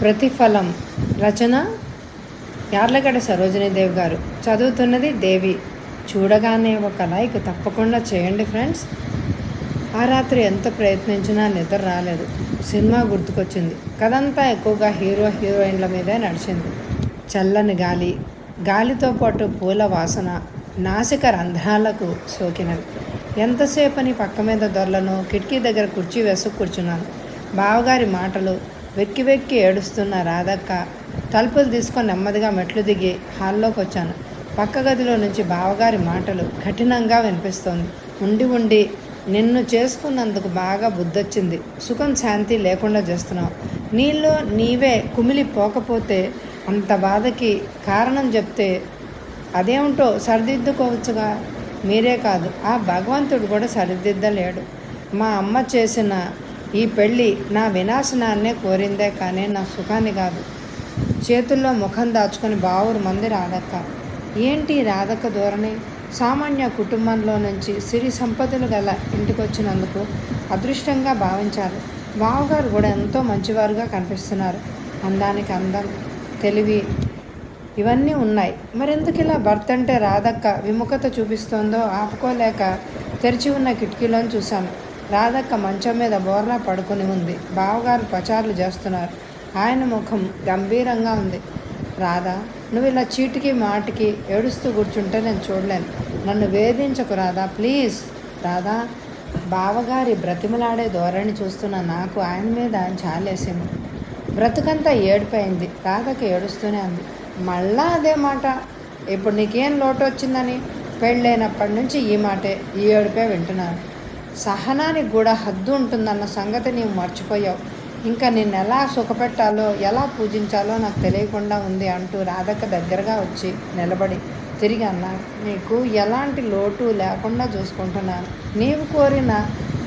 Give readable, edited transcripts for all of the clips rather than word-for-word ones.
ప్రతిఫలం రచన యార్లగడ్డ సరోజినీదేవి గారు. చదువుతున్నది దేవి. చూడగానే ఒక లైక్ తప్పకుండా చేయండి ఫ్రెండ్స్. ఆ రాత్రి ఎంత ప్రయత్నించినా నిద్ర రాలేదు. సినిమా గుర్తుకొచ్చింది. కథంతా ఎక్కువగా హీరో హీరోయిన్ల మీదే నడిచింది. చల్లని గాలి, గాలితో పాటు పూల వాసన నాసిక రంధ్రాలకు సోకినవి. ఎంతసేపని పక్క మీద దొరలను కిటికీ దగ్గర కుర్చీ వేసు కూర్చున్నాను. బావగారి మాటలు, వెక్కి వెక్కి ఏడుస్తున్న రాధక్క. తలుపులు తీసుకొని నెమ్మదిగా మెట్లు దిగి హాల్లోకి వచ్చాను. పక్క గదిలో నుంచి బావగారి మాటలు కఠినంగా వినిపిస్తోంది. ఉండి ఉండి నిన్ను చేసుకున్నందుకు బాగా బుద్ధొచ్చింది. సుఖం శాంతి లేకుండా చేస్తున్నావు. నీలో నీవే కుమిలిపోకపోతే అంత బాధకి కారణం చెప్తే అదేమిటో సరిదిద్దుకోవచ్చుగా. మీరే కాదు, ఆ భగవంతుడు కూడా సరిదిద్దలేడు. మా అమ్మ చేసిన ఈ పెళ్ళి నా వినాశనాన్నే కోరిందే కానీ నా సుఖాన్ని కాదు. చేతుల్లో ముఖం దాచుకొని బావురు మంది రాధక్క. ఏంటి రాధక్క ధోరణి? సామాన్య కుటుంబంలో నుంచి సిరి సంపదలు గల ఇంటికొచ్చినందుకు అదృష్టంగా భావించారు. బావగారు కూడా ఎంతో మంచివారుగా కనిపిస్తున్నారు. అందానికి అందం, తెలివి ఇవన్నీ ఉన్నాయి. మరెందుకు ఇలా భర్త అంటే రాధక్క విముఖత చూపిస్తోందో ఆపుకోలేక తెరిచి ఉన్న కిటికీలోని చూశాను. రాధక్క మంచం మీద బోర్లా పడుకుని ఉంది. బావగారు పచారులు చేస్తున్నారు. ఆయన ముఖం గంభీరంగా ఉంది. రాధా, నువ్వు ఇలా చీటికి మాటికి ఏడుస్తూ కూర్చుంటే నేను చూడలేను. నన్ను వేధించకు రాధా, ప్లీజ్. రాధా, బావగారి బ్రతిమలాడే ధోరణి చూస్తున్న నాకు ఆయన మీద జాలేసింది. బ్రతుకంతా ఏడిపోయింది. రాధకి ఏడుస్తూనే ఉంది. మళ్ళా అదే మాట. ఇప్పుడు నీకేం లోటు వచ్చిందని? పెళ్ళైనప్పటి నుంచి ఈ మాటే, ఈ ఏడుపే వింటున్నాను. సహనానికి కూడా హద్దు ఉంటుందన్న సంగతి నీవు మర్చిపోయావు. ఇంకా నిన్ను ఎలా సుఖపెట్టాలో, ఎలా పూజించాలో నాకు తెలియకుండా ఉంది అంటూ రాధక్క దగ్గరగా వచ్చి నిలబడి తిరిగి అన్నాడు. నీకు ఎలాంటి లోటు లేకుండా చూసుకుంటున్నాను. నీవు కోరిన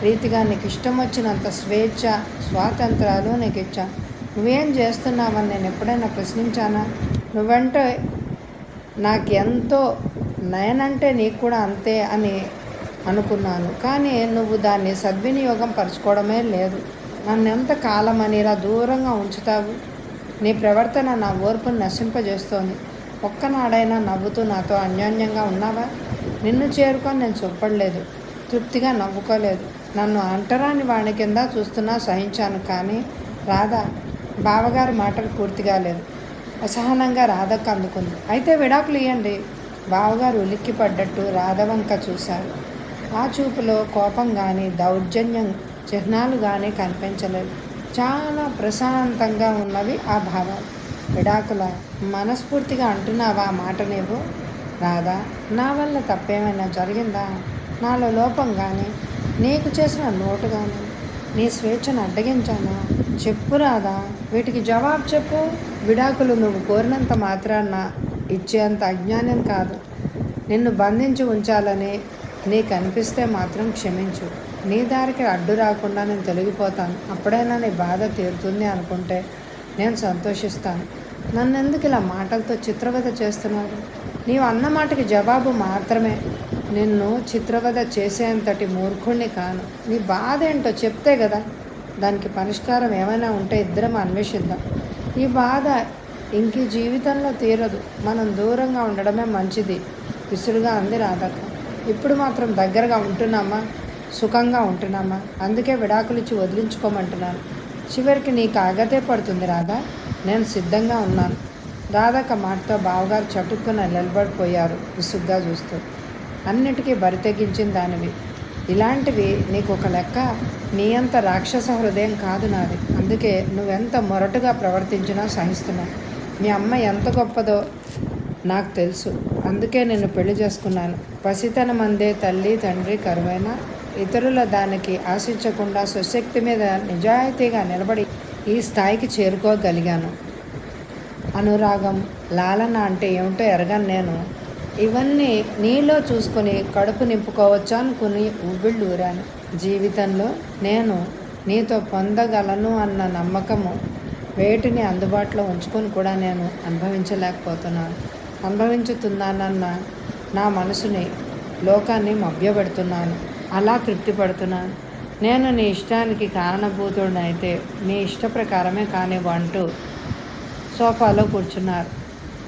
రీతిగా నీకు ఇష్టం వచ్చినంత స్వేచ్ఛ, స్వాతంత్రాలు నీకు ఇచ్చా. నువ్వేం చేస్తున్నావని నేను ఎప్పుడైనా ప్రశ్నించానా? నువ్వంటే నాకు ఎంతో, నేనంటే నీకు కూడా అంతే అని అనుకున్నాను. కానీ నువ్వు దాన్ని సద్వినియోగం పరచుకోవడమే లేదు. నన్ను ఎంత కాలమని ఇలా దూరంగా ఉంచుతావు? నీ ప్రవర్తన నా ఓర్పును నశింపజేస్తోంది. ఒక్కనాడైనా నవ్వుతూ నాతో అన్యోన్యంగా ఉన్నావా? నిన్ను చేరుకొని నేను చూపడలేదు, తృప్తిగా నవ్వుకోలేదు. నన్ను అంటరాని వాణి కింద చూస్తున్నా సహించాను. కానీ రాధా, బావగారి మాటలు పూర్తిగా లేదు. అసహనంగా రాధక్క అందుకుంది. అయితే విడాకులు ఇవ్వండి. బావగారు ఉలిక్కి పడ్డట్టు రాధవంక చూశారు. ఆ చూపులో కోపం కానీ దౌర్జన్యం చిహ్నాలు కానీ కనిపించలేదు. చాలా ప్రశాంతంగా ఉన్నవి ఆ భావాలు. విడాకుల మనస్ఫూర్తిగా అంటున్నావా ఆ మాట నీవు? రాధా, నా వల్ల తప్పేమైనా జరిగిందా? నాలో లోపం కానీ, నీకు చేసిన లోటు కానీ, నీ స్వేచ్ఛను అడ్డగించానా? చెప్పు రాధా, వీటికి జవాబు చెప్పు. విడాకులు నువ్వు కోరినంత మాత్రాన ఇచ్చేంత అజ్ఞానం కాదు. నిన్ను బంధించి ఉంచాలని నీకు అనిపిస్తే మాత్రం క్షమించు. నీ దారికి అడ్డు రాకుండా నేను తొలగిపోతాను. అప్పుడైనా నీ బాధ తీరుతుంది అనుకుంటే నేను సంతోషిస్తాను. నన్ను ఎందుకు ఇలా మాటలతో చిత్రవద చేస్తున్నారు? నీవు అన్న మాటకి జవాబు మాత్రమే. నిన్ను చిత్రవద చేసేంతటి మూర్ఖుణ్ణి కాను. నీ బాధ ఏంటో చెప్తే కదా దానికి పరిష్కారం ఏమైనా ఉంటే ఇద్దరం అన్వేషిద్దాం. ఈ బాధ ఇంక జీవితంలో తీరదు. మనం దూరంగా ఉండడమే మంచిది విసురుగా అంది రాధక్క. ఇప్పుడు మాత్రం దగ్గరగా ఉంటున్నామా? సుఖంగా ఉంటున్నామా? అందుకే విడాకులు ఇచ్చి వదిలించుకోమంటున్నాను. చివరికి నీకు ఆగతే పడుతుంది రాధా. నేను సిద్ధంగా ఉన్నాను. రాధక్క మాటతో బావగారు చటుక్కున నిలబడిపోయారు విసుగ్గా చూస్తూ. అన్నిటికీ బరి తెగించిన దానివి. ఇలాంటివి నీకు ఒక లెక్క. నీ అంత రాక్షస హృదయం కాదు నాది. అందుకే నువ్వెంత మొరటుగా ప్రవర్తించినా సహిస్తున్నావు. మీ అమ్మ ఎంత గొప్పదో నాకు తెలుసు. అందుకే నిన్ను పెళ్లి చేసుకున్నాను. పసితనం అందే తల్లి తండ్రి కరువైనా ఇతరుల దానికి ఆశించకుండా స్వశక్తి మీద నిజాయితీగా నిలబడి ఈ స్థాయికి చేరుకోగలిగాను. అనురాగం, లాలన అంటే ఏమిటో ఎరగను నేను. ఇవన్నీ నీలో చూసుకొని కడుపు నింపుకోవచ్చా అనుకుని ఉవ్విళ్ళూరాను. జీవితంలో నేను నీతో పొందగలను అన్న నమ్మకము, వేటిని అందుబాటులో ఉంచుకొని కూడా నేను అనుభవించలేకపోతున్నాను. అనుభవించుతున్నానన్న నా మనసుని, లోకాన్ని మభ్యపెడుతున్నాను. అలా తృప్తి పడుతున్నాను. నేను నీ ఇష్టానికి కారణభూతుడినైతే నీ ఇష్ట ప్రకారమే కానివ్వు అంటూ సోఫాలో కూర్చున్నారు.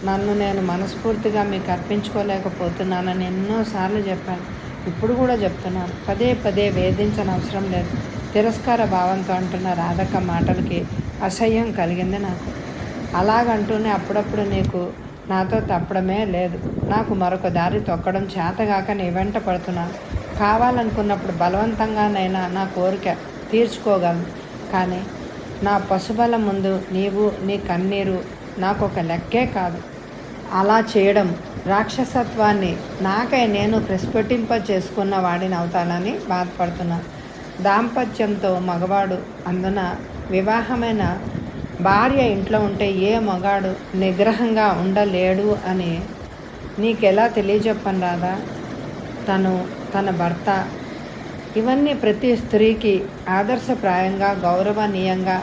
నన్ను నేను మనస్ఫూర్తిగా మీకు అర్పించుకోలేకపోతున్నానని ఎన్నోసార్లు చెప్పాను. ఇప్పుడు కూడా చెప్తున్నాను. పదే పదే వేధించనవసరం లేదు. తిరస్కార భావంతో అంటున్న రాధక్క మాటలకి అసహ్యం కలిగింది నాకు. అలాగంటూనే అప్పుడప్పుడు నీకు నాతో తప్పడమే లేదు. నాకు మరొక దారి తొక్కడం చేతగాక నీ వెంట పడుతున్నాను. కావాలనుకున్నప్పుడు బలవంతంగానైనా నా కోరిక తీర్చుకోగలను. కానీ నా పశుబలం ముందు నీవు నీ కన్నీరు నాకు ఒక లెక్కే కాదు. అలా చేయడం రాక్షసత్వాన్ని నాకై నేను ప్రస్ఫుటింప చేసుకున్న వాడిని అవుతానని బాధపడుతున్నాను. దాంపత్యంతో మగవాడు, అందున వివాహమైన భార్య ఇంట్లో ఉంటే ఏ మగాడు నిగ్రహంగా ఉండలేడు అని నీకెలా తెలియజెప్పను రాదా? తన భర్త ఇవన్నీ ప్రతి స్త్రీకి ఆదర్శప్రాయంగా, గౌరవనీయంగా,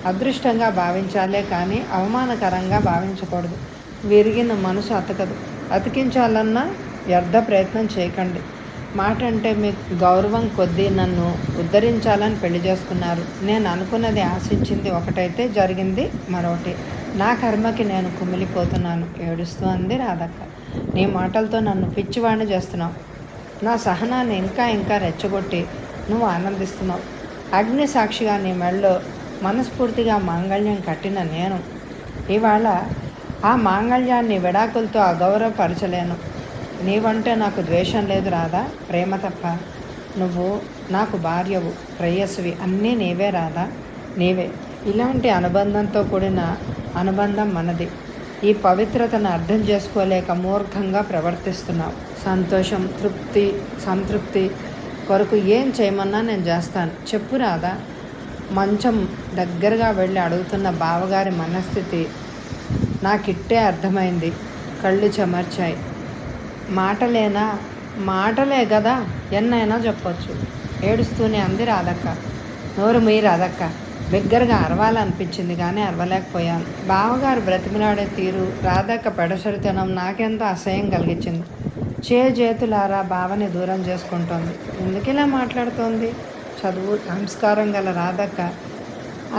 అదృష్టంగా భావించాలే కానీ అవమానకరంగా భావించకూడదు. విరిగిన మనసు అతకదు. అతికించాలన్నా వ్యర్థ ప్రయత్నం చేయకండి. మాట అంటే మీకు గౌరవం కొద్దీ నన్ను ఉద్ధరించాలని పెళ్లి చేసుకున్నారు. నేను అనుకున్నది, ఆశించింది ఒకటైతే జరిగింది మరొకటి. నా కర్మకి నేను కుమిలిపోతున్నాను ఏడుస్తూ అంది రాధక్క. నీ మాటలతో నన్ను పిచ్చివాణ్ణి చేస్తున్నావు. నా సహనాన్ని ఇంకా ఇంకా రెచ్చగొట్టి నువ్వు ఆనందిస్తున్నావు. అగ్ని సాక్షిగా నీ మెళ్ళో మనస్ఫూర్తిగా మాంగళ్యం కట్టిన నేను ఇవాళ ఆ మాంగళ్యాన్ని విడాకులతో అగౌరవపరచలేను. నీవంటే నాకు ద్వేషం లేదు రాదా, ప్రేమ తప్ప. నువ్వు నాకు భార్యవు, ప్రేయస్వి, అన్నీ నీవే రాదా, నీవే. ఇలాంటి అనుబంధంతో కూడిన అనుబంధం మనది. ఈ పవిత్రతను అర్థం చేసుకోలేక మూర్ఖంగా ప్రవర్తిస్తున్నావు. సంతోషం, సంతృప్తి కొరకు ఏం చేయమన్నా నేను చేస్తాను. చెప్పు రాదా. మంచం దగ్గరగా వెళ్ళి అడుగుతున్న బావగారి మనస్థితి నాకిట్టే అర్థమైంది. కళ్ళు చెమర్చాయి. మాటలే కదా, ఎన్నైనా చెప్పొచ్చు. ఏడుస్తూనే అంది రాధక్క. నోరు మీ రాధక్క. బిగ్గరగా అరవాలనిపించింది కానీ అరవలేకపోయాను. బావగారు బ్రతిమిలాడే తీరు, రాధక్క పెడసరితనం నాకెంతో అసహ్యం కలిగించింది. చేతులారా బావని దూరం చేసుకుంటోంది. ఎందుకు ఇలా మాట్లాడుతోంది? చదువు సంస్కారం గల రాధక్క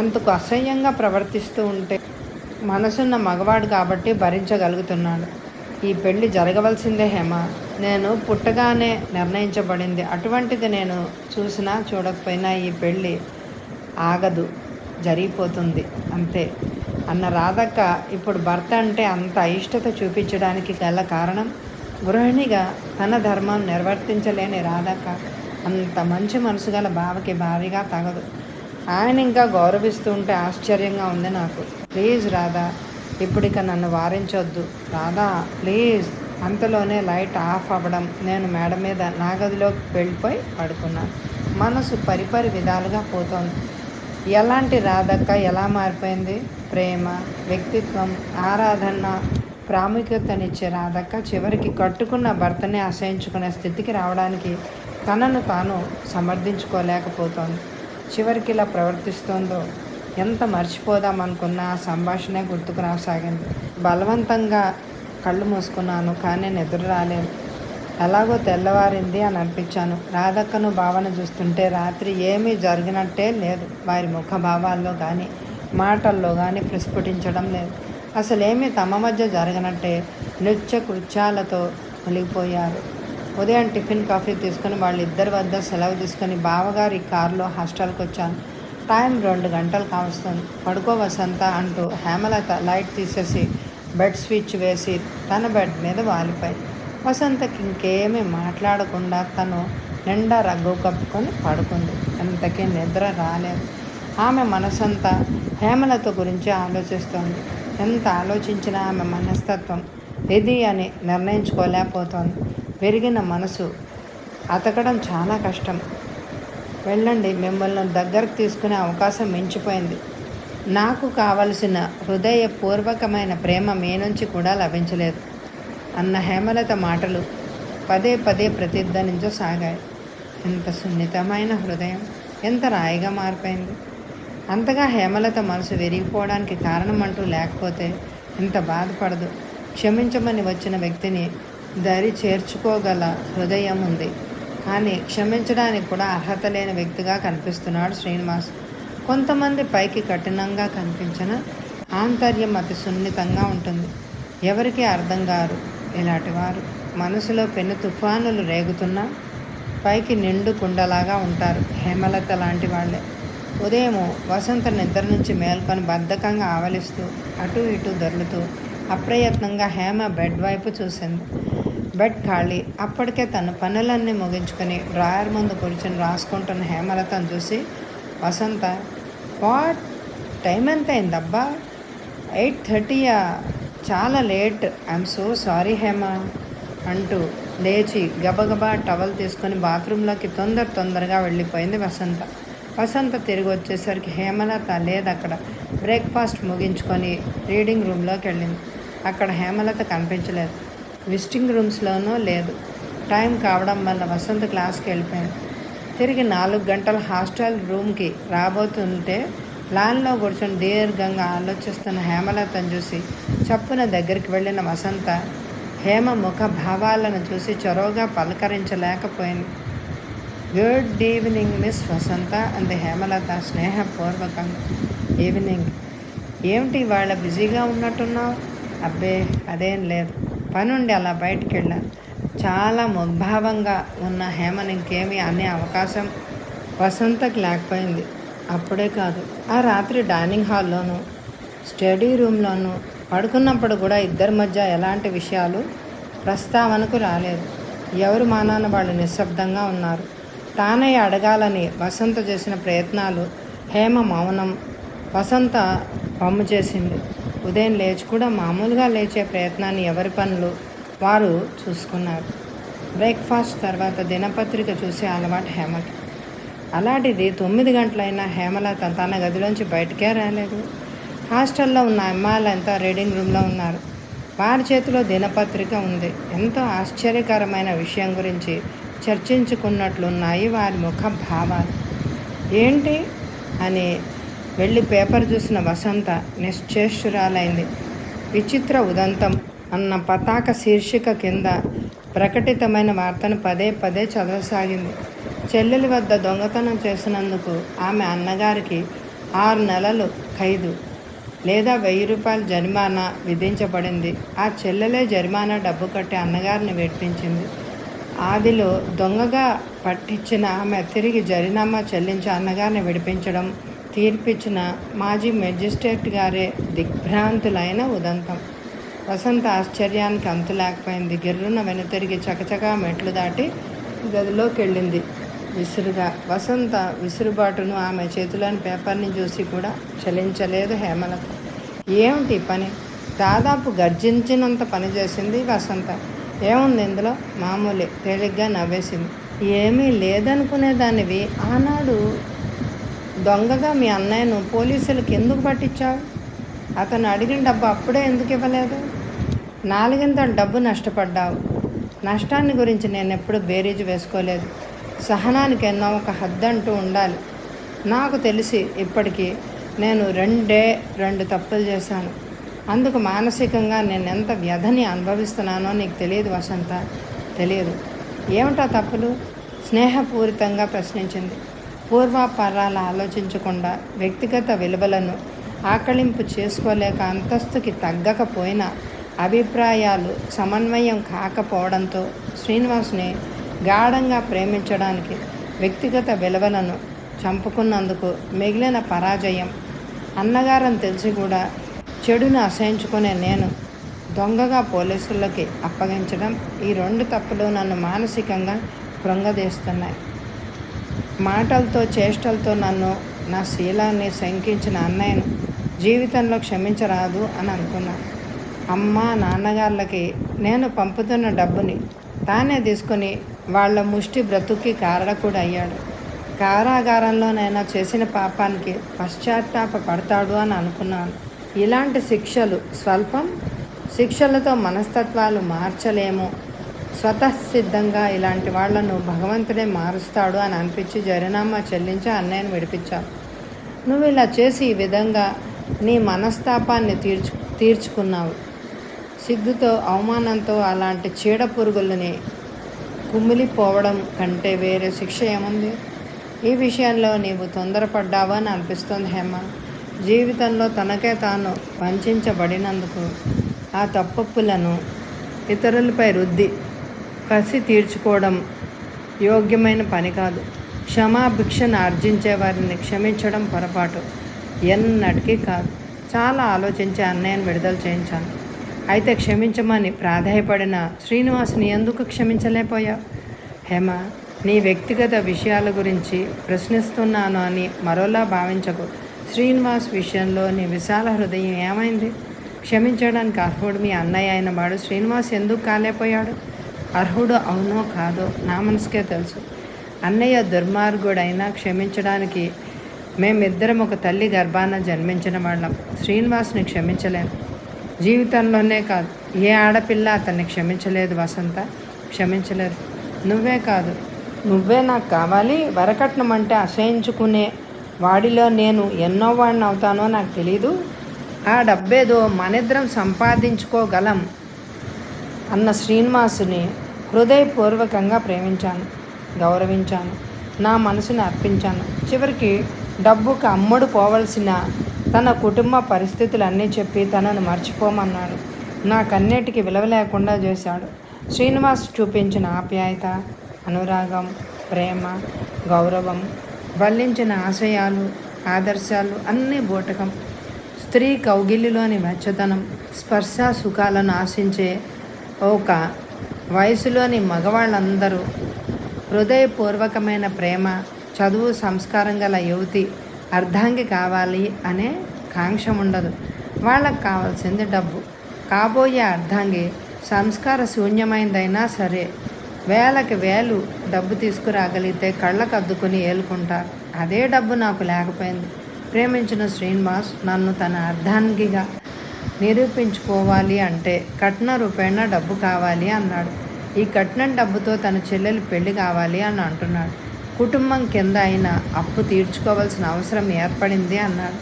అంతకు అసహ్యంగా ప్రవర్తిస్తూ ఉంటే మనసున్న మగవాడు కాబట్టి భరించగలుగుతున్నాడు. ఈ పెళ్ళి జరగవలసిందే హేమ. నేను పుట్టగానే నిర్ణయించబడింది. అటువంటిది నేను చూసినా చూడకపోయినా ఈ పెళ్ళి ఆగదు, జరిగిపోతుంది అంతే అన్న రాధక్క ఇప్పుడు భర్త అంటే అంత అయిష్టత చూపించడానికి గల కారణం గృహిణిగా తన ధర్మం నిర్వర్తించలేని రాధక్క అంత మంచి మనసు గల బావకి భారీగా తగదు. ఆయన ఇంకా గౌరవిస్తూ ఉంటే ఆశ్చర్యంగా ఉంది నాకు. ప్లీజ్ రాధా, ఇప్పుడిక నన్ను వారించొద్దు రాధా, ప్లీజ్. అంతలోనే లైట్ ఆఫ్ అవ్వడం, నేను మేడ మీద నా గదిలోకి వెళ్ళిపోయి పడుకున్నాను. మనసు పరిపరి విధాలుగా పోతోంది. ఎలాంటి రాధక్క ఎలా మారిపోయింది? ప్రేమ, వ్యక్తిత్వం, ఆరాధన ప్రాముఖ్యతనిచ్చే రాధక్క చివరికి కట్టుకున్న భర్తనే అసహించుకునే స్థితికి రావడానికి తనను తాను సమర్థించుకోలేకపోతోంది. చివరికి ఇలా ప్రవర్తిస్తోందో ఎంత మర్చిపోదామనుకున్న ఆ సంభాషణే గుర్తుకు రాసాగింది. బలవంతంగా కళ్ళు మూసుకున్నాను కానీ నిద్ర రాలేదు. ఎలాగో తెల్లవారింది అని అనిపించాను. రాధక్కను భావన చూస్తుంటే రాత్రి ఏమీ జరిగినట్టే లేదు. వారి ముఖభావాల్లో కానీ మాటల్లో కానీ ప్రస్ఫుటించడం లేదు. అసలేమీ తమ మధ్య జరగనట్టే నృత్య కృత్యాలతో మునిగిపోయారు. ఉదయం టిఫిన్ కాఫీ తీసుకుని వాళ్ళిద్దరి వద్ద సెలవు తీసుకొని బావగారి కారులో హాస్టల్కి వచ్చాను. టైం 2 గంటలు కావస్తుంది. పడుకో వసంత అంటూ హేమలత లైట్ తీసేసి బెడ్ స్విచ్ వేసి తన బెడ్ మీద వాలిపోయింది. వసంతకి ఇంకేమీ మాట్లాడకుండా తను నిండా రగ్గు కప్పుకొని పడుకుంది. అంతకీ నిద్ర రాలేదు. ఆమె మనసంతా హేమలత గురించి ఆలోచిస్తోంది. ఎంత ఆలోచించినా ఆమె మనస్తత్వం ఇది అని నిర్ణయించుకోలేకపోతోంది. పెరిగిన మనసు అతకడం చాలా కష్టం. వెళ్ళండి, మిమ్మల్ని దగ్గరకు తీసుకునే అవకాశం మించిపోయింది. నాకు కావలసిన హృదయపూర్వకమైన ప్రేమ మీ నుంచి కూడా లభించలేదు అన్న హేమలత మాటలు పదే పదే ప్రతిధ్వనించసాగాయి. ఎంత సున్నితమైన హృదయం, ఎంత రాయిగా మారిపోయింది. అంతగా హేమలత మనసు విరిగిపోవడానికి కారణం అంటూ లేకపోతే ఇంత బాధపడదు. క్షమించమని వచ్చిన వ్యక్తిని దరి చేర్చుకోగల హృదయం ఉంది. కానీ క్షమించడానికి కూడా అర్హత లేని వ్యక్తిగా కనిపిస్తున్నాడు శ్రీనివాస్. కొంతమంది పైకి కఠినంగా కనిపించిన ఆంతర్యం అతి సున్నితంగా ఉంటుంది. ఎవరికీ అర్థం కారు ఇలాంటి వారు. మనసులో పెను తుఫానులు రేగుతున్నా పైకి నిండు కుండలాగా ఉంటారు. హేమలత లాంటి వాళ్ళే. ఉదయం వసంత నిద్ర నుంచి మేల్కొని బద్ధకంగా ఆవలిస్తూ అటు ఇటు దొర్లుతూ అప్రయత్నంగా హేమ బెడ్ వైపు చూసింది. బెడ్ ఖాళీ. అప్పటికే తన పనులన్నీ ముగించుకొని డ్రాయర్ ముందు కూర్చొని రాసుకుంటున్న హేమలతను చూసి వసంత, వాట్, టైం ఎంత అయిందబ్బా? 8:30యా? చాలా late. I'm so sorry Hema అంటూ లేచి గబగబా టవల్ తీసుకొని బాత్రూంలోకి తొందరగా వెళ్ళిపోయింది వసంత. వసంత తిరిగి వచ్చేసరికి హేమలత లేదక్కడ. బ్రేక్ఫాస్ట్ ముగించుకొని రీడింగ్ రూమ్లోకి వెళ్ళింది. అక్కడ హేమలత కనిపించలేదు. విజిటింగ్ రూమ్స్లోనూ లేదు. టైం కావడం వల్ల వసంత క్లాస్కి వెళ్ళిపోయింది. తిరిగి 4 గంటల హాస్టల్ రూమ్కి రాబోతుంటే లాన్లో కూర్చొని దీర్ఘంగా ఆలోచిస్తున్న హేమలతను చూసి చప్పున దగ్గరికి వెళ్ళిన వసంత హేమ ముఖ భావాలను చూసి చొరవగా పలకరించలేకపోయింది. గుడ్ ఈవినింగ్ మిస్ వసంత అంది హేమలత స్నేహపూర్వకంగా. ఈవినింగ్. ఏమిటి ఇవాళ బిజీగా ఉన్నట్టున్నావు? అబ్బే అదేం లేదు, పనుండి అలా బయటికి వెళ్ళాను. చాలా ముగ్భావంగా ఉన్న హేమని ఇంకేమీ అనే అవకాశం వసంతకి లేకపోయింది. అప్పుడే కాదు, ఆ రాత్రి డైనింగ్ హాల్లోనూ స్టడీ రూమ్లోనూ పడుకున్నప్పుడు కూడా ఇద్దరి మధ్య ఎలాంటి విషయాలు ప్రస్తావనకు రాలేదు. ఎవరు మానాన వాళ్ళు నిశ్శబ్దంగా ఉన్నారు. తానే అడగాలని వసంత చేసిన ప్రయత్నాలు హేమ మౌనం. వసంత పమ్ము చేసింది. ఉదయం లేచి కూడా మామూలుగా లేచే ప్రయత్నాన్ని ఎవరి పనులు వారు చూసుకున్నారు. బ్రేక్ఫాస్ట్ తర్వాత దినపత్రిక చూసే అలవాటు హేమకి. అలాంటిది 9 గంటలైనా హేమలత తన గదిలోంచి బయటకే రాలేదు. హాస్టల్లో ఉన్న అమ్మాయిలంతా రీడింగ్ రూమ్లో ఉన్నారు. వారి చేతిలో దినపత్రిక ఉంది. ఎంతో ఆశ్చర్యకరమైన విషయం గురించి చర్చించుకున్నట్లున్నాయి వారి ముఖ భావాలు. ఏంటి అని వెళ్ళి పేపర్ చూసిన వసంత నిశ్చేష్టురాలైంది. విచిత్ర ఉదంతం అన్న పతాక శీర్షిక కింద ప్రకటితమైన వార్తను పదే చదవసాగింది. చెల్లెలి వద్ద దొంగతనం చేసినందుకు ఆమె అన్నగారికి 6 నెలలు ఖైదు లేదా 1000 రూపాయల జరిమానా విధించబడింది. ఆ చెల్లెలే జరిమానా డబ్బు కట్టి అన్నగారిని వేడ్పించింది. ఆదిలో దొంగగా పట్టించిన ఆమె తిరిగి జరిమానా చెల్లించి అన్నగారిని విడిపించడం తీర్పిచ్చిన మాజీ మెజిస్ట్రేట్ గారే దిగ్భ్రాంతులైన ఉదంతం. వసంత ఆశ్చర్యానికి అంతు లేకపోయింది. గిర్రున వెనుతిరిగి చకచకా మెట్లు దాటి గదిలోకి వెళ్ళింది విసురుగా. వసంత విసురుబాటును ఆమె చేతిలోని పేపర్ని చూసి కూడా చలించలేదు హేమలత. ఏమిటి పని? దాదాపు గర్జించినంత పని చేసింది వసంత. ఏముంది ఇందులో? మామూలే. తేలిగ్గా నవ్వేసింది. ఏమీ లేదనుకునేదానివి ఆనాడు దొంగగా మీ అన్నయ్యను పోలీసులకు ఎందుకు పట్టించావు? అతను అడిగిన డబ్బు అప్పుడే ఎందుకు ఇవ్వలేదు? 4 డబ్బు నష్టపడ్డావు. నష్టాన్ని గురించి నేను ఎప్పుడు బేరీజు వేసుకోలేదు. సహనానికి ఎన్నో ఒక హద్దంటూ ఉండాలి. నాకు తెలిసి ఇప్పటికీ నేను 2 తప్పులు చేశాను. అందుకు మానసికంగా నేను ఎంత వ్యధని అనుభవిస్తున్నానో నీకు తెలియదు వసంత, తెలియదు. ఏమిటా తప్పులు? స్నేహపూరితంగా ప్రశ్నించింది. పూర్వాపరాలు ఆలోచించకుండా వ్యక్తిగత విలువలను ఆకళింపు చేసుకోలేక అంతస్తుకి తగ్గకపోయినా అభిప్రాయాలు సమన్వయం కాకపోవడంతో శ్రీనివాస్ని గాఢంగా ప్రేమించడానికి వ్యక్తిగత విలువలను చంపుకున్నందుకు మిగిలిన పరాజయం. అన్నగారని తెలిసి కూడా చెడును అసహించుకునే నేను దొంగగా పోలీసులకి అప్పగించడం, ఈ 2 తప్పులు నన్ను మానసికంగా కృంగదీస్తున్నాయి. మాటలతో చేష్టలతో నన్ను, నా శీలాన్ని శంకించిన అన్నయ్యను జీవితంలో క్షమించరాదు అని అనుకున్నాను. అమ్మ నాన్నగార్లకి నేను పంపుతున్న డబ్బుని తానే తీసుకొని వాళ్ళ ముష్టి బ్రతుక్కి కారకుడు అయ్యాడు. కారాగారంలోనైనా చేసిన పాపానికి పశ్చాత్తాప పడతాడు అని అనుకున్నాను. ఇలాంటి శిక్షలు స్వల్పం. శిక్షలతో మనస్తత్వాలు మార్చలేము. స్వతసిద్ధంగా ఇలాంటి వాళ్లను భగవంతుడే మారుస్తాడు అని అనిపించి జరినామా చెల్లించి అన్నయ్యను విడిపించావు. నువ్వు ఇలా చేసి ఈ విధంగా నీ మనస్తాపాన్ని తీర్చుకున్నావు. సిగ్గుతో అవమానంతో అలాంటి చీడ పురుగులని కుమిలిపోవడం కంటే వేరే శిక్ష ఏముంది? ఈ విషయంలో నీవు తొందరపడ్డావా అని అనిపిస్తోంది హేమ. జీవితంలో తనకే తాను వంచబడినందుకు ఆ తప్పొప్పులను ఇతరులపై రుద్ది కసి తీర్చుకోవడం యోగ్యమైన పని కాదు. క్షమాభిక్షను ఆర్జించే వారిని క్షమించడం పొరపాటు ఎన్నటికీ కాదు. చాలా ఆలోచించి అన్నయ్యను విడుదల చేయించాను. అయితే క్షమించమని ప్రాధేయపడిన శ్రీనివాస్ని ఎందుకు క్షమించలేకపోయావు? హేమ, నీ వ్యక్తిగత విషయాల గురించి ప్రశ్నిస్తున్నాను అని మరోలా భావించకు. శ్రీనివాస్ విషయంలో నీ విశాల హృదయం ఏమైంది? క్షమించడానికి అర్హుడు మీ అన్నయ్య అయిన వాడు శ్రీనివాస్ ఎందుకు కాలేపోయాడు? అర్హుడు అవునో కాదో నా మనసుకే తెలుసు. అన్నయ్య దుర్మార్గుడైనా క్షమించడానికి మేమిద్దరం ఒక తల్లి గర్భాన జన్మించిన వాళ్ళం. శ్రీనివాస్ని క్షమించలేను. జీవితంలోనే కాదు, ఏ ఆడపిల్ల అతన్ని క్షమించలేదు వసంత, క్షమించలేదు. నువ్వే కాదు, నువ్వే నాకు కావాలి. వరకట్నం అంటే అసహించుకునే వాడిలో నేను ఎన్నో వాడిని అవుతానో నాకు తెలీదు. ఆ డబ్బేదో మనిద్దరం సంపాదించుకోగలం అన్న శ్రీనివాసుని హృదయపూర్వకంగా ప్రేమించాను, గౌరవించాను, నా మనసుని అర్పించాను. చివరికి డబ్బుకు అమ్ముడు పోవలసిన తన కుటుంబ పరిస్థితులన్నీ చెప్పి తనను మర్చిపోమన్నాడు. నాకన్నిటికీ విలువ లేకుండా చేశాడు. శ్రీనివాస్ చూపించిన ఆప్యాయత, అనురాగం, ప్రేమ, గౌరవం, వల్లించిన ఆశయాలు, ఆదర్శాలు అన్నీ బూటకం. స్త్రీ కౌగిలిలోని వెచ్చదనం, స్పర్శ సుఖాలను ఆశించే ఒక వయసులోని మగవాళ్ళందరూ హృదయపూర్వకమైన ప్రేమ, చదువు, సంస్కారం గల యువతి అర్ధాంగి కావాలి అనే కాంక్ష ఉండదు. వాళ్ళకు కావాల్సింది డబ్బు. కాబోయే అర్ధాంగి సంస్కార శూన్యమైందైనా సరే వేలకి వేలు డబ్బు తీసుకురాగలిగితే కళ్ళకు అద్దుకుని ఏలుకుంటారు. అదే డబ్బు నాకు లేకపోయింది. ప్రేమించిన శ్రీనివాస్ నన్ను తన అర్ధాంగిగా నిరూపించుకోవాలి అంటే కట్న రూపేణ డబ్బు కావాలి అన్నాడు. ఈ కట్నం డబ్బుతో తన చెల్లెలు పెళ్లి కావాలి అని అంటున్నాడు. కుటుంబం కింద అయినా అప్పు తీర్చుకోవాల్సిన అవసరం ఏర్పడింది అన్నాడు.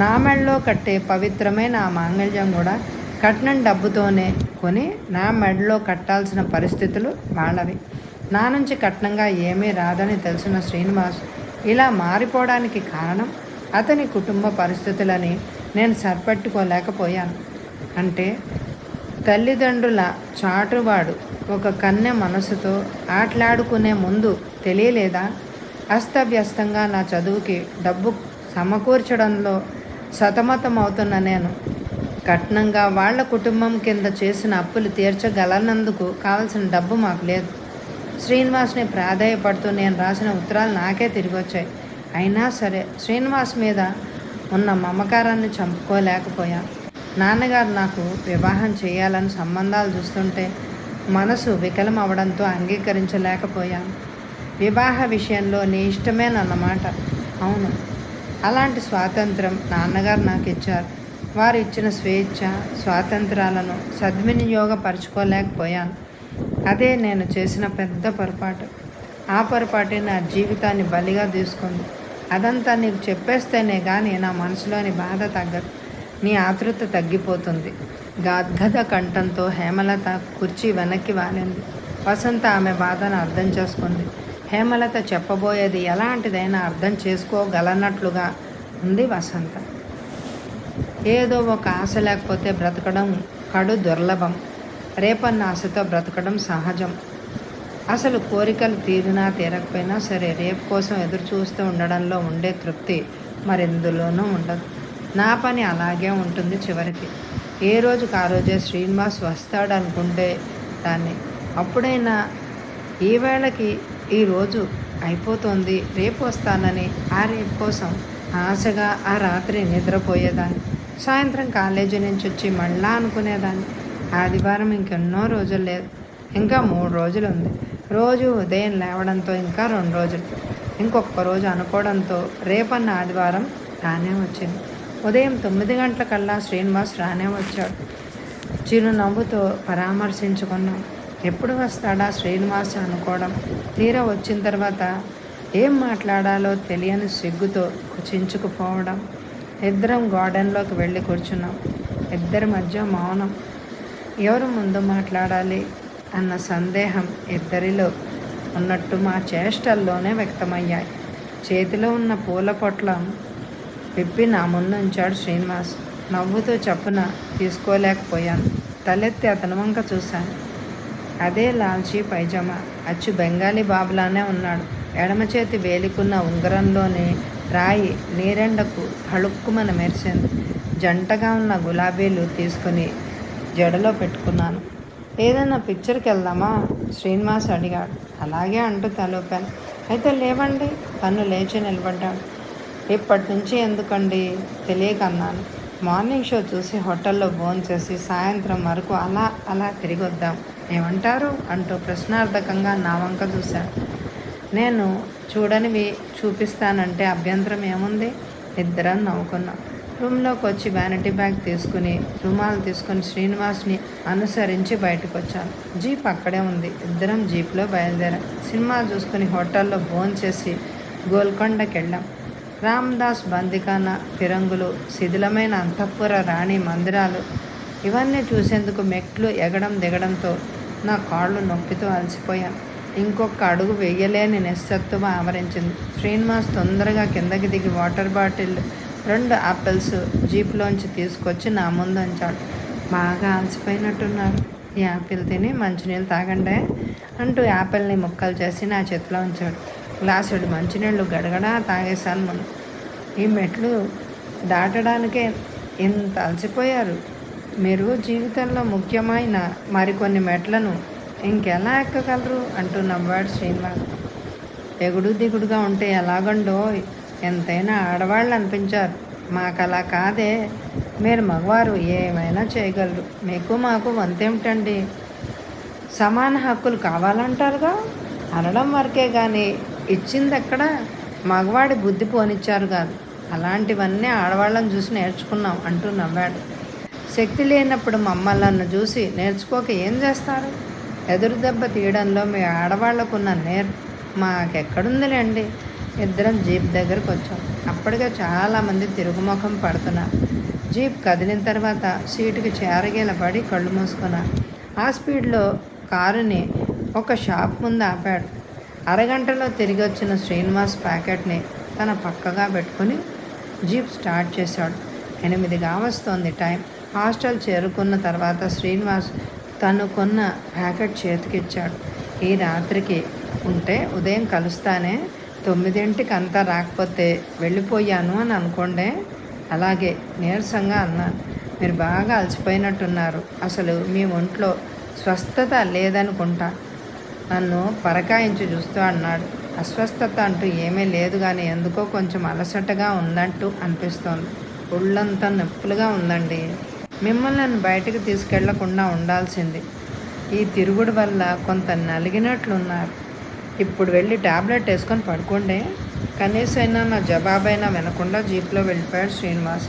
నా మెడలో కట్టే పవిత్రమైన ఆ మాంగళ్యం కూడా కట్నం డబ్బుతోనే కొని నా మెడలో కట్టాల్సిన పరిస్థితులు వాళ్ళవి. నా నుంచి కట్నంగా ఏమీ రాదని తెలిసిన శ్రీనివాస్ ఇలా మారిపోవడానికి కారణం అతని కుటుంబ పరిస్థితులని నేను సరిపెట్టుకోలేకపోయాను. అంటే తల్లిదండ్రుల చాటువాడు ఒక కన్నె మనసుతో ఆటలాడుకునే ముందు తెలియలేదా? అస్తవ్యస్తంగా నా చదువుకి డబ్బు సమకూర్చడంలో సతమతమవుతున్న నేను కట్నంగా వాళ్ళ కుటుంబం కింద చేసిన అప్పులు తీర్చగలనందుకు కావలసిన డబ్బు మాకు లేదు. శ్రీనివాస్ని ప్రాధేయపడుతూ నేను రాసిన ఉత్తరాలు నాకే తిరిగి వచ్చాయి. అయినా సరే శ్రీనివాస్ మీద ఉన్న మమకారాన్ని చంపుకోలేకపోయాను. నాన్నగారు నాకు వివాహం చేయాలని సంబంధాలు చూస్తుంటే మనసు వికలం అవడంతో అంగీకరించలేకపోయాను. వివాహ విషయంలో నీ ఇష్టమేనన్నమాట. అవును, అలాంటి స్వాతంత్రం నాన్నగారు నాకు ఇచ్చారు. వారు ఇచ్చిన స్వేచ్ఛ, స్వాతంత్రాలను సద్వినియోగపరచుకోలేకపోయాను. అదే నేను చేసిన పెద్ద పొరపాటు. ఆ పొరపాటే నా జీవితాన్ని బలిగా తీసుకుంది. అదంతా నీకు చెప్పేస్తేనే కానీ నా మనసులోని బాధ తగ్గదు, నీ ఆతృత తగ్గిపోతుంది. గాద్గద కంఠంతో హేమలత కుర్చీ వెనక్కి వాలింది. వసంత ఆమె బాధను అర్థం చేసుకుంది. హేమలత చెప్పబోయేది ఎలాంటిదైనా అర్థం చేసుకోగలనట్లుగా ఉంది వసంత. ఏదో ఒక ఆశ లేకపోతే బ్రతకడం కడు దుర్లభం. రేపన్న ఆశతో బ్రతకడం సహజం. అసలు కోరికలు తీరినా తీరకపోయినా సరే రేపు కోసం ఎదురు చూస్తూ ఉండడంలో ఉండే తృప్తి మరెందులోనూ ఉండదు. నా పని అలాగే ఉంటుంది. చివరికి ఏ రోజుకు ఆ రోజే శ్రీనివాస్ వస్తాడనుకుంటే దాన్ని అప్పుడైనా ఈ వేళకి ఈరోజు అయిపోతుంది, రేపు వస్తానని ఆ రేపు కోసం ఆశగా ఆ రాత్రి నిద్రపోయేదాన్ని. సాయంత్రం కాలేజీ నుంచి వచ్చి మళ్ళా అనుకునేదాన్ని ఆదివారం ఇంకెన్నో రోజులు లేదు, ఇంకా 3 రోజులు ఉంది. రోజు ఉదయం లేవడంతో ఇంకా 2 రోజులు, ఇంకొక రోజు అనుకోవడంతో రేపన్న ఆదివారం రానే వచ్చింది. ఉదయం 9 గంటలకల్లా శ్రీనివాస్ రానే వచ్చాడు. చిరునవ్వుతో పరామర్శించుకున్నాం. ఎప్పుడు వస్తాడా శ్రీనివాస్ అనుకోవడం, తీరా వచ్చిన తర్వాత ఏం మాట్లాడాలో తెలియని సిగ్గుతో కుచించుకుపోవడం. ఇద్దరం గార్డెన్లోకి వెళ్ళి కూర్చున్నాం. ఇద్దరి మధ్య మౌనం. ఎవరు ముందు మాట్లాడాలి అన్న సందేహం ఇద్దరిలో ఉన్నట్టు మా చేష్టల్లోనే వ్యక్తమయ్యాయి. చేతిలో ఉన్న పూల పొట్లం విప్పి నా ముందు ఉంచాడు శ్రీనివాస్. నవ్వుతూ చప్పున తీసుకోలేకపోయాను. తలెత్తి అతని వంక చూశాను. అదే లాల్చీ పైజమా, అచ్చు బెంగాలీ బాబులానే ఉన్నాడు. ఎడమ చేతి వేలికున్న ఉంగరంలోని రాయి నీరెండకు తళుక్కుమన మెరిసింది. జంటగా ఉన్న గులాబీలు తీసుకుని జడలో పెట్టుకున్నాను. ఏదైనా పిక్చర్కి వెళ్దామా? శ్రీనివాస్ అడిగాడు. అలాగే అంటూ తలూపాను. అయితే లేవండి. తను లేచి నిలబడ్డాడు. ఇప్పటి నుంచి ఎందుకండి? తెలియకన్నాను. మార్నింగ్ షో చూసి హోటల్లో భోంచేసి సాయంత్రం వరకు అలా తిరిగి వద్దాం. ఏమంటారు? అంటూ ప్రశ్నార్థకంగా నా వంక చూశాడు. నేను చూడనివి చూపిస్తానంటే అభ్యంతరం ఏముంది? ఇద్దరం నవ్వుకున్నాం. రూమ్లోకి వచ్చి వ్యానిటీ బ్యాగ్ తీసుకుని రుమాలు తీసుకుని శ్రీనివాస్ని అనుసరించి బయటకు వచ్చాను. జీప్ అక్కడే ఉంది. ఇద్దరం జీప్లో బయలుదేరాం. సినిమా చూసుకుని హోటల్లో భోంచేసి గోల్కొండకి వెళ్ళాం. రామ్దాస్ బందికానా, ఫిరంగులు, శిథిలమైన అంతఃపుర రాణి మందిరాలు ఇవన్నీ చూసేందుకు మెట్లు ఎగడం దిగడంతో నా కాళ్ళు నొప్పితో అలసిపోయాను. ఇంకొక అడుగు వేయలేని నిశ్శబ్దం ఆవరించింది. శ్రీనివాస్ తొందరగా కిందకి దిగి వాటర్ బాటిల్ 2 యాపిల్స్ జీప్లోంచి తీసుకొచ్చి నా ముందు ఉంచాడు. బాగా అలసిపోయినట్టున్నారు. ఈ యాపిల్ తిని మంచినీళ్ళు తాగండే అంటూ యాపిల్ని ముక్కలు చేసి నా చేతిలో ఉంచాడు. గ్లాసుడు మంచినీళ్ళు గడగడా తాగేశాను. మనం ఈ మెట్లు దాటడానికే ఇంత అలసిపోయారు. మీరు జీవితంలో ముఖ్యమైన మరికొన్ని మెట్లను ఇంకెలా ఎక్కగలరు అంటూ నవ్వాడు శ్రీనివాస్. ఎగుడు దిగుడుగా ఉంటే ఎలాగండో, ఎంతైనా ఆడవాళ్ళు అనిపించారు. మాకు అలా కాదే. మీరు మగవారు ఏమైనా చేయగలరు. మీకు మాకు వంతేమిటండి? సమాన హక్కులు కావాలంటారుగా. అనడం వరకే కానీ ఇచ్చింది ఎక్కడ? మగవాడి బుద్ధి పోనిచ్చారు కాదు. అలాంటివన్నీ ఆడవాళ్ళని చూసి నేర్చుకున్నాం అంటూ నవ్వాడు. శక్తి లేనప్పుడు మమ్మల్ని చూసి నేర్చుకోక ఏం చేస్తారు? ఎదురు దెబ్బ తీయడంలో మీ ఆడవాళ్లకున్న మాకెక్కడుందిలేండి. ఇద్దరం జీప్ దగ్గరకు వచ్చాం. అప్పటికే చాలామంది తిరుగుముఖం పడుతున్నారు. జీప్ కదిలిన తర్వాత సీటుకి చేరగేల పడి కళ్ళు మూసుకున్నారు. ఆ స్పీడ్లో కారుని ఒక షాప్ ముందు ఆపాడు. అరగంటలో తిరిగి వచ్చిన శ్రీనివాస్ ప్యాకెట్ని తన పక్కగా పెట్టుకుని జీప్ స్టార్ట్ చేశాడు. 8గా వస్తోంది టైం. హాస్టల్ చేరుకున్న తర్వాత శ్రీనివాస్ తను కొన్న ప్యాకెట్ చేతికిచ్చాడు. ఈ రాత్రికి ఉంటే ఉదయం కలుస్తానే. 9ంటికి అంతా రాకపోతే వెళ్ళిపోయాను అని అనుకోండి. అలాగే నీరసంగా అన్నాను. మీరు బాగా అలసిపోయినట్టున్నారు. అసలు మీ ఒంట్లో స్వస్థత లేదనుకుంటా. నన్ను పరకాయించి చూస్తూ అన్నాడు. అస్వస్థత అంటూ ఏమీ లేదు కానీ ఎందుకో కొంచెం అలసటగా ఉందంటూ అనిపిస్తోంది. ఒళ్ళంతా నొప్పులుగా ఉందండి. మిమ్మల్ని బయటకు తీసుకెళ్లకుండా ఉండాల్సింది. ఈ తిరుగుడు వల్ల కొంత నలిగినట్లున్నారు. ఇప్పుడు వెళ్ళి టాబ్లెట్ వేసుకొని పడుకోండి. కనీసైనా నా జవాబైనా వినకుండా జీప్లో వెళ్ళిపోయాడు శ్రీనివాస్.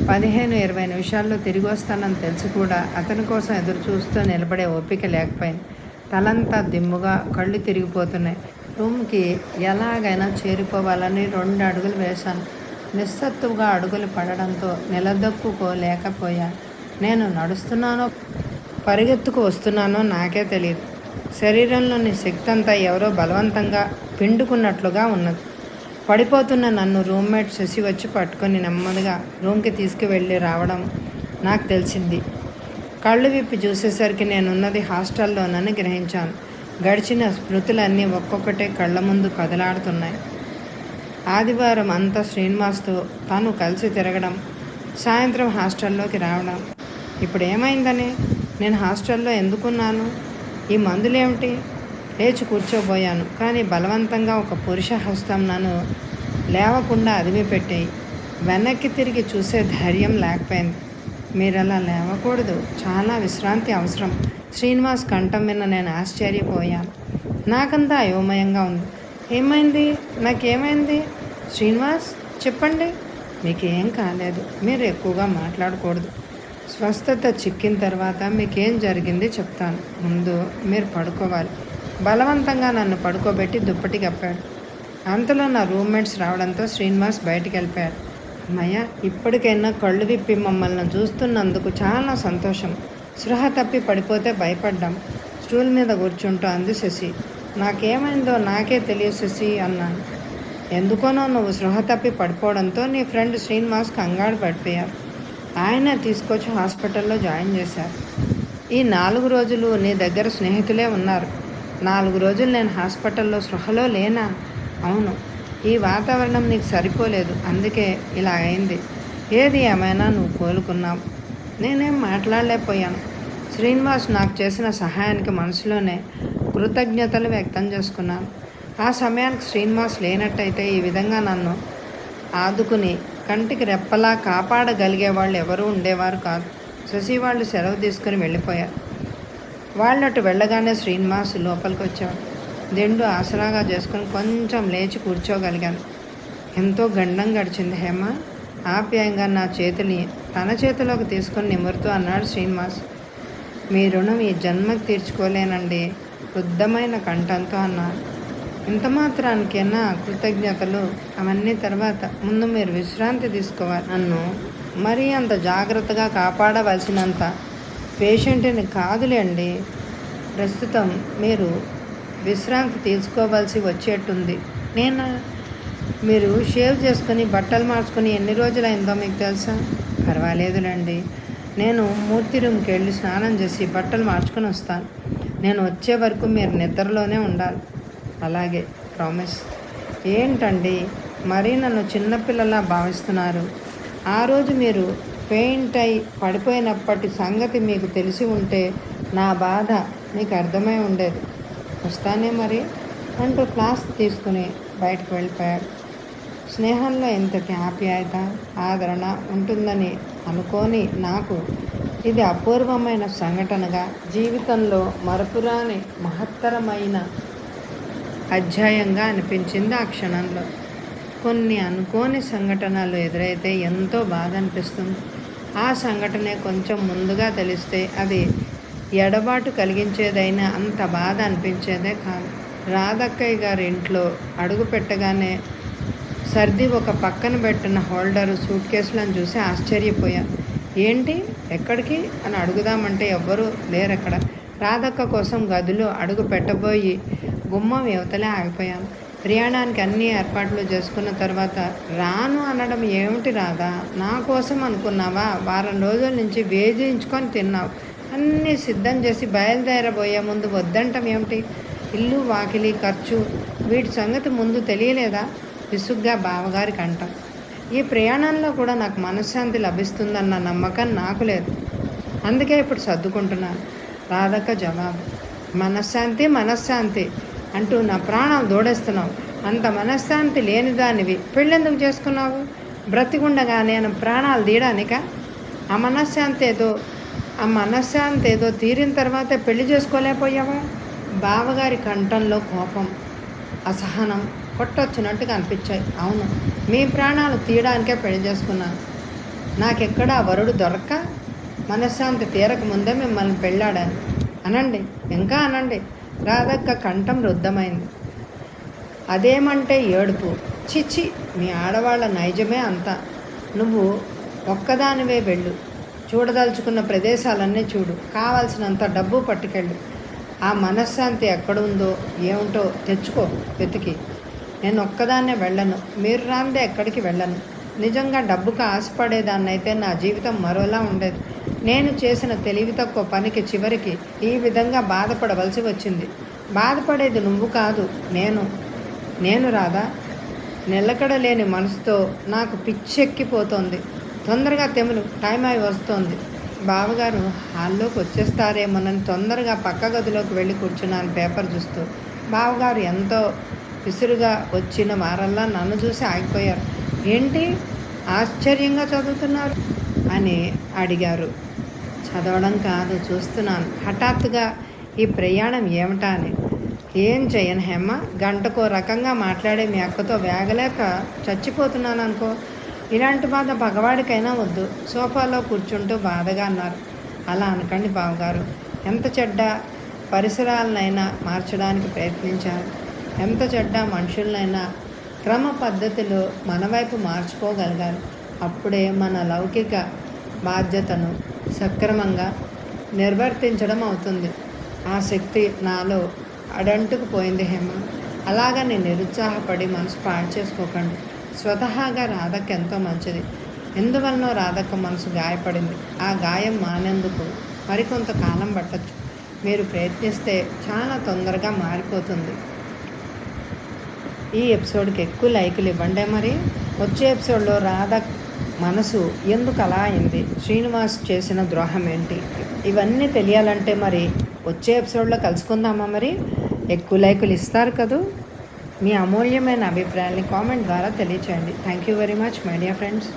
15-20 నిమిషాల్లో తిరిగి వస్తానని తెలిసి కూడా అతని కోసం ఎదురు చూస్తూ నిలబడే ఓపిక లేకపోయింది. తలంతా దిమ్ముగా, కళ్ళు తిరిగిపోతున్నాయి. రూమ్కి ఎలాగైనా చేరిపోవాలని 2 అడుగులు వేశాను. నిస్సత్తుగా అడుగులు పడడంతో నిలదొక్కుకోలేకపోయాను. నేను నడుస్తున్నానో పరిగెత్తుకు వస్తున్నానో నాకే తెలియదు. శరీరంలోని శక్తి అంతా ఎవరో బలవంతంగా పిండుకున్నట్లుగా ఉన్నది. పడిపోతున్న నన్ను రూమ్మేట్ శశి వచ్చి పట్టుకొని నెమ్మదిగా రూమ్కి తీసుకువెళ్ళి రావడం నాకు తెలిసింది. కళ్ళు విప్పి చూసేసరికి నేనున్నది హాస్టల్లోనని గ్రహించాను. గడిచిన స్మృతులన్నీ ఒక్కొక్కటే కళ్ళ ముందు కదలాడుతున్నాయి. ఆదివారం అంతా శ్రీనివాస్తో తాను కలిసి తిరగడం, సాయంత్రం హాస్టల్లోకి రావడం. ఇప్పుడు ఏమైందని? నేను హాస్టల్లో ఎందుకున్నాను? ఈ మందులేమిటి? లేచి కూర్చోబోయాను. కానీ బలవంతంగా ఒక పురుష హస్తం నన్ను లేవకుండా అదిమి పెట్టాయి. వెనక్కి తిరిగి చూసే ధైర్యం లేకపోయింది. మీరలా లేవకూడదు. చాలా విశ్రాంతి అవసరం. శ్రీనివాస్ కంఠం విన్న నేను ఆశ్చర్యపోయాను. నాకంతా అయోమయంగా ఉంది. ఏమైంది? నాకేమైంది? శ్రీనివాస్ చెప్పండి. మీకేం కాలేదు. మీరు ఎక్కువగా మాట్లాడకూడదు. స్వస్థత చిక్కిన తర్వాత మీకేం జరిగింది చెప్తాను. ముందు మీరు పడుకోవాలి. బలవంతంగా నన్ను పడుకోబెట్టి దుప్పటి కప్పాడు. అంతలో నా రూమ్మేట్స్ రావడంతో శ్రీనివాస్ బయటికి వెళ్ళిపోయాడు. అమ్మయ్య, ఇప్పటికైనా కళ్ళు విప్పి మమ్మల్ని చూస్తున్నందుకు చాలా సంతోషం. స్పృహ తప్పి పడిపోతే భయపడ్డాం. స్టూల్ మీద కూర్చుంటూ అంది శశి. నాకేమైందో నాకే తెలియదు శశి అన్నాను. ఎందుకోనో నువ్వు స్పృహ తప్పి పడిపోవడంతో నీ ఫ్రెండ్ శ్రీనివాస్ కంగారు పడిపోయారు. ఆయన తీసుకొచ్చి హాస్పిటల్లో జాయిన్ చేశారు. ఈ 4 రోజులు నీ దగ్గర స్నేహితులే ఉన్నారు. 4 రోజులు నేను హాస్పిటల్లో స్పృహలో లేనా? అవును. ఈ వాతావరణం నీకు సరిపోలేదు, అందుకే ఇలా అయింది. ఏది ఏమైనా నువ్వు కోలుకున్నావు. నేనేం మాట్లాడలేకపోయాను. శ్రీనివాస్ నాకు చేసిన సహాయానికి మనసులోనే కృతజ్ఞతలు వ్యక్తం చేసుకున్నాను. ఆ సమయానికి శ్రీనివాస్ లేనట్టయితే ఈ విధంగా నన్ను ఆదుకుని కంటికి రెప్పలా కాపాడగలిగే వాళ్ళు ఎవరూ ఉండేవారు కాదు. శశి వాళ్ళు సెలవు తీసుకుని వెళ్ళిపోయారు. వాళ్ళటు వెళ్ళగానే శ్రీనివాస్ లోపలికి వచ్చాడు. దిండు ఆసరాగా చేసుకుని కొంచెం లేచి కూర్చోగలిగాను. ఎంతో గండం గడిచింది హేమ. ఆప్యాయంగా నా చేతిని తన చేతిలోకి తీసుకొని నిమురుతూ అన్నాడు శ్రీనివాస్. మీ రుణం ఈ జన్మకి తీర్చుకోలేనండి, శుద్ధమైన కంఠంతో అన్నారు. ఇంత మాత్రానికైనా కృతజ్ఞతలు? అవన్నీ తర్వాత, ముందు మీరు విశ్రాంతి తీసుకోవాలి. నన్ను మరీ అంత జాగ్రత్తగా కాపాడవలసినంత పేషెంట్ని కాదులేండి. ప్రస్తుతం మీరు విశ్రాంతి తీసుకోవాల్సి వచ్చేట్టుంది. మీరు షేవ్ చేసుకుని బట్టలు మార్చుకొని ఎన్ని రోజులైందో మీకు తెలుసా? పర్వాలేదులేండి, నేను మూర్తి రూమ్కి వెళ్ళి స్నానం చేసి బట్టలు మార్చుకొని వస్తాను. నేను వచ్చే వరకు మీరు నిద్రలోనే ఉండాలి. అలాగే, ప్రామిస్. ఏంటండి మరీ నన్ను చిన్నపిల్లలా భావిస్తున్నారు? ఆ రోజు మీరు పెయింట్ అయి పడిపోయినప్పటి సంగతి మీకు తెలిసి ఉంటే నా బాధ మీకు అర్థమై ఉండేది. వస్తానే మరి అంటూ క్లాస్ తీసుకుని బయటకు వెళ్ళిపోయాడు. స్నేహంలో ఇంతటి ఆప్యాయత, ఆదరణ ఉంటుందని అనుకోని నాకు ఇది అపూర్వమైన సంఘటనగా, జీవితంలో మరపురాని మహత్తరమైన అధ్యాయంగా అనిపించింది. ఆ క్షణంలో కొన్ని అనుకోని సంఘటనలు ఎదురైతే ఎంతో బాధ అనిపిస్తుంది. ఆ సంఘటనే కొంచెం ముందుగా తెలిస్తే అది ఎడబాటు కలిగించేదైనా అంత బాధ అనిపించేదే కాదు. రాధక్కయ్య గారి ఇంట్లో అడుగు పెట్టగానే సర్ది ఒక పక్కన పెట్టిన హోల్డరు, సూట్ కేసులను చూసి ఆశ్చర్యపోయాను. ఏంటి, ఎక్కడికి అని అడుగుదామంటే ఎవ్వరూ లేరక్కడ. రాధక్క కోసం గదిలో అడుగు పెట్టబోయి గుమ్మం యువతలే ఆగిపోయాను. ప్రయాణానికి అన్ని ఏర్పాట్లు చేసుకున్న తర్వాత రాను అనడం ఏమిటి రాదా? నా కోసం అనుకున్నావా? వారం రోజుల నుంచి వేధించుకొని తిన్నావు. అన్నీ సిద్ధం చేసి బయలుదేరబోయే ముందు వద్దంటం ఏమిటి? ఇల్లు, వాకిలి, ఖర్చు, వీటి సంగతి ముందు తెలియలేదా? విసుగ్గా బావగారికి అంటాం. ఈ ప్రయాణంలో కూడా నాకు మనశ్శాంతి లభిస్తుందన్న నమ్మకం నాకు లేదు. అందుకే ఇప్పుడు సర్దుకుంటున్నాను. రాధక్క జవాబు. మనశ్శాంతి అంటూ నా ప్రాణం దూడేస్తున్నావు. అంత మనశ్శాంతి లేనిదానివి పెళ్ళెందుకు చేసుకున్నావు? బ్రతికుండగా నేను ప్రాణాలు తీయడానిక? ఆ మనశ్శాంతి ఏదో తీరిన తర్వాతే పెళ్లి చేసుకోలేకపోయావా? బావగారి కంఠంలో కోపం, అసహనం కొట్టొచ్చినట్టుగా అనిపించాయి. అవును, మీ ప్రాణాలు తీయడానికే పెళ్లి చేసుకున్నాను. నాకెక్కడా వరుడు దొరక్క మనశ్శాంతి తీరక ముందే మిమ్మల్ని పెళ్ళాడాను. అనండి, ఇంకా అనండి. రాధక్క కంఠం రుద్ధమైంది. అదేమంటే ఏడుపు. చిచ్చి, మీ ఆడవాళ్ళ నైజమే అంతా. నువ్వు ఒక్కదానివే వెళ్ళు. చూడదలుచుకున్న ప్రదేశాలన్నీ చూడు. కావాల్సినంత డబ్బు పట్టుకెళ్ళు. ఆ మనశ్శాంతి ఎక్కడుందో ఏమిటో తెచ్చుకో వెతికి. నేను ఒక్కదాన్నే వెళ్ళను. మీరు రాందే ఎక్కడికి వెళ్ళను. నిజంగా డబ్బుకు ఆశపడేదాన్నైతే నా జీవితం మరోలా ఉండేది. నేను చేసిన తెలివి తక్కువ పనికి చివరికి ఈ విధంగా బాధపడవలసి వచ్చింది. బాధపడేది నువ్వు కాదు, నేను రాదా? నిలకడలేని మనసుతో నాకు పిచ్చెక్కిపోతోంది. తొందరగా తెములు, టైం అయి వస్తోంది. బావగారు హాల్లోకి వచ్చేస్తారేమోనని తొందరగా పక్క గదిలోకి వెళ్ళి కూర్చున్నాను పేపర్ చూస్తూ. బావగారు ఎంతో విసురుగా వచ్చిన వారల్లా నన్ను చూసి ఆగిపోయారు. ఏంటి ఆశ్చర్యంగా చదువుతున్నారు అని అడిగారు. చదవడం కాదు, చూస్తున్నాను. హఠాత్తుగా ఈ ప్రయాణం ఏమిటా అని. ఏం చేయను హేమ, గంటకో రకంగా మాట్లాడే మీ అక్కతో వేగలేక చచ్చిపోతున్నాను అనుకో. ఇలాంటి బాధ పగవాడికైనా వద్దు. సోఫాలో కూర్చుంటూ బాధగా అన్నారు. అలా అనకండి బావగారు. ఎంత చెడ్డ పరిసరాలనైనా మార్చడానికి ప్రయత్నించారు. ఎంత చెడ్డ మనుషులనైనా క్రమ పద్ధతిలో మన వైపు మార్చుకోగలగాలి. అప్పుడే మన లౌకిక బాధ్యతను సక్రమంగా నిర్వర్తించడం అవుతుంది. ఆ శక్తి నాలో అడంటుకుపోయింది హేమ. అలాగని నిరుత్సాహపడి మనసు పాడు చేసుకోకండి. స్వతహాగా రాధకు ఎంతో మంచిది. ఎందువలనో రాధకు మనసు గాయపడింది. ఆ గాయం మానేందుకు మరికొంత కాలం పట్టచ్చు. మీరు ప్రయత్నిస్తే చాలా తొందరగా మారిపోతుంది. ఈ ఎపిసోడ్కి ఎక్కువ లైకులు ఇవ్వండి. మరి వచ్చే ఎపిసోడ్లో రాధ మనసు ఎందుకు అలా అయింది, శ్రీనివాస్ చేసిన ద్రోహం ఏంటి, ఇవన్నీ తెలియాలంటే మరి వచ్చే ఎపిసోడ్లో కలుసుకుందామా? మరి ఎక్కువ లైకులు ఇస్తారు కదూ. మీ అమూల్యమైన అభిప్రాయాన్ని కామెంట్ ద్వారా తెలియచేయండి. Thank you very much my dear friends.